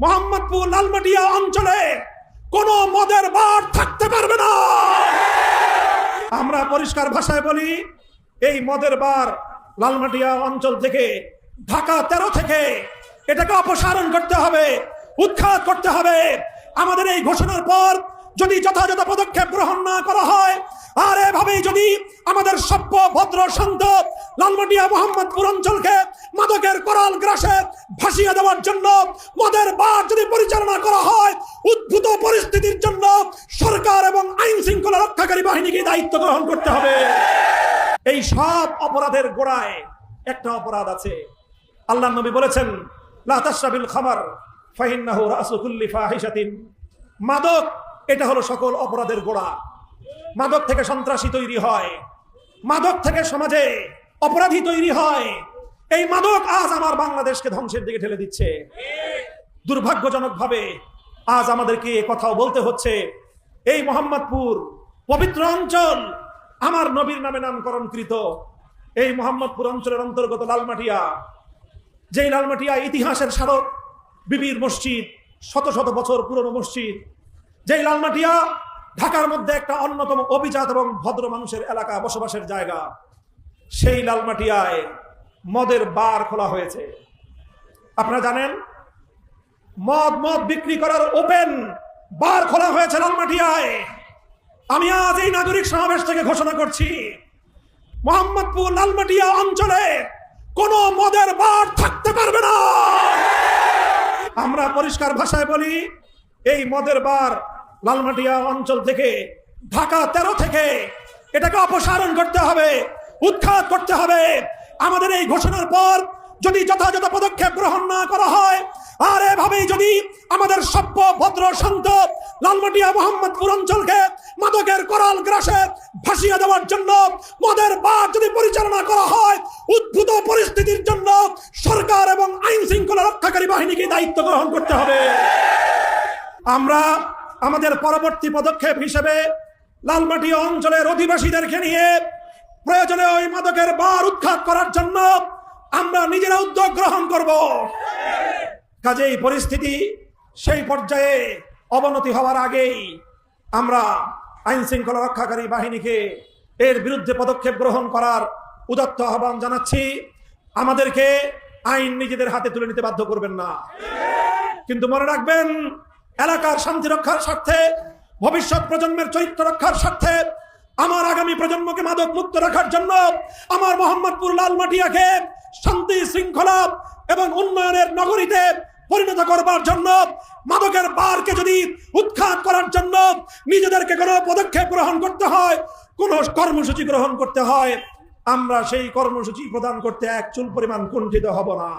মোহাম্মদপুর লালমাটিয়া অঞ্চলে কোনো মদের বার থাকতে পারবে না। আমরা পরিষ্কার ভাষায় বলি, এই মদের বার লালমাটিয়া অঞ্চল থেকে, ঢাকা 13 থেকে এটাকে অপসারণ করতে হবে, উৎখাত করতে হবে। আমাদের এই ঘোষণার পর যদি যথাযথ পদক্ষেপ গ্রহণ না করা হয়, আর এভাবেই যদি আমাদের সভ্য ভদ্র শান্ত লালমাটিয়া মোহাম্মদপুর অঞ্চলকে মাদকের করাল গ্রাসে ভাসিয়ে দেওয়ার জন্য মদের বার যদি পরিচালনা করা হয়, উদ্ভূত পরিস্থিতির জন্য সরকার এবং আইন শৃঙ্খলা রক্ষাকারী বাহিনীকে দায়িত্ব গ্রহণ করতে হবে। এই সব অপরাধের গোড়ায় একটা অপরাধ আছে। আল্লাহর নবী বলেছেন, লা তাশরাবিল খামার ফাইন্নাহু রাসু কুল্লি ফাহিশাতিন। মাদক এটা হলো সকল অপরাধের গোড়া। মাদক থেকে সন্ত্রাসী তৈরি হয়, মাদক থেকে সমাজে অপরাধী তৈরি হয়। এই মাদক আজ আমার বাংলাদেশকে ধ্বংসের দিকে ঠেলে দিচ্ছে। দুর্ভাগ্যজনকভাবে আজ আমাদেরকে কথাও বলতে হচ্ছে, এই মোহাম্মদপুর পবিত্র অঞ্চল, আমার নবীর নামে নামকরণকৃত এই মোহাম্মদপুর অঞ্চলের অন্তর্গত লালমাটিয়া, যেই লালমাটিয়া ইতিহাসের স্মারক, বিবির মসজিদ, শত শত বছর পুরনো মসজিদ, যেই লালমাটিয়া ঢাকার মধ্যে একটা অন্যতম অভিজাত এবং ভদ্র মানুষের এলাকা, বসবাসের জায়গা, সেই লালমাটিয়ায় মদের বার খোলা হয়েছে। আপনারা জানেন, মদ বিক্রি করার ওপেন বার খোলা হয়েছে লালমাটিয়ায়। আমি আজ এই নাগরিক সমাবেশ থেকে ঘোষণা করছি, মোহাম্মদপুর লালমাটিয়া অঞ্চলে কোনো মদের বার থাকতে পারবে না। আমরা পরিষ্কার ভাষায় বলি, এই মদের বার লালমাটিয়া অঞ্চল থেকে, ঢাকা 13 থেকে এটাকে অপসারণ করতে হবে, উৎখাত করতে হবে। আমাদের এই ঘোষণার পর যদি যথাযথ পদক্ষেপ গ্রহণ না করা হয়, আর এভাবেই যদি আমাদের সভ্য ভদ্র শান্ত লালমাটিয়া মোহাম্মদপুর অঞ্চলকে মাদকের করাল গ্রাসে ভাসিয়ে দেওয়ার জন্য মদের বার যদি পরিচালনা করা হয়, উদ্ভূত পরিস্থিতির জন্য সরকার এবং আইন শৃঙ্খলা রক্ষাকারী বাহিনীকে দায়িত্ব গ্রহণ করতে হবে। আমরা আমাদের পরবর্তী পদক্ষেপ হিসেবে লালমাটিয়া অঞ্চলের অধিবাসীদেরকে নিয়ে প্রয়োজনে ওই মাদকের বার উৎখাত করার জন্য আমরা নিজেরা উদ্যোগ গ্রহণ করব। কাজেই পরিস্থিতি সেই পর্যায়ে অবনতি হওয়ার আগেই আমরা আইন শৃঙ্খলা রক্ষাকারী বাহিনীকে এর বিরুদ্ধে পদক্ষেপ গ্রহণ করার উদাত্ত আহ্বান জানাচ্ছি। আমাদেরকে আইন নিজেদের হাতে তুলে নিতে বাধ্য করবেন না, কিন্তু মনে রাখবেন, এলাকার শান্তি রক্ষার স্বার্থে, ভবিষ্যৎ প্রজন্মের চরিত্র রক্ষার স্বার্থে, আমার আগামী প্রজন্মকে মাদক মুক্ত রাখার জন্য, আমার মোহাম্মদপুর লালমাটিয়াকে শান্তি শৃঙ্খলা এবং উন্নয়নের নগরীতে পরিণত করবার জন্য, মাদকের বারকে যদি উৎখাত করার জন্য নিজেদেরকে কোনো পদক্ষেপ গ্রহণ করতে হয়, কোনো কর্মসূচি গ্রহণ করতে হয়, আমরা সেই কর্মসূচি প্রদান করতে এক চুল পরিমাণ কুণ্ঠিত হব না।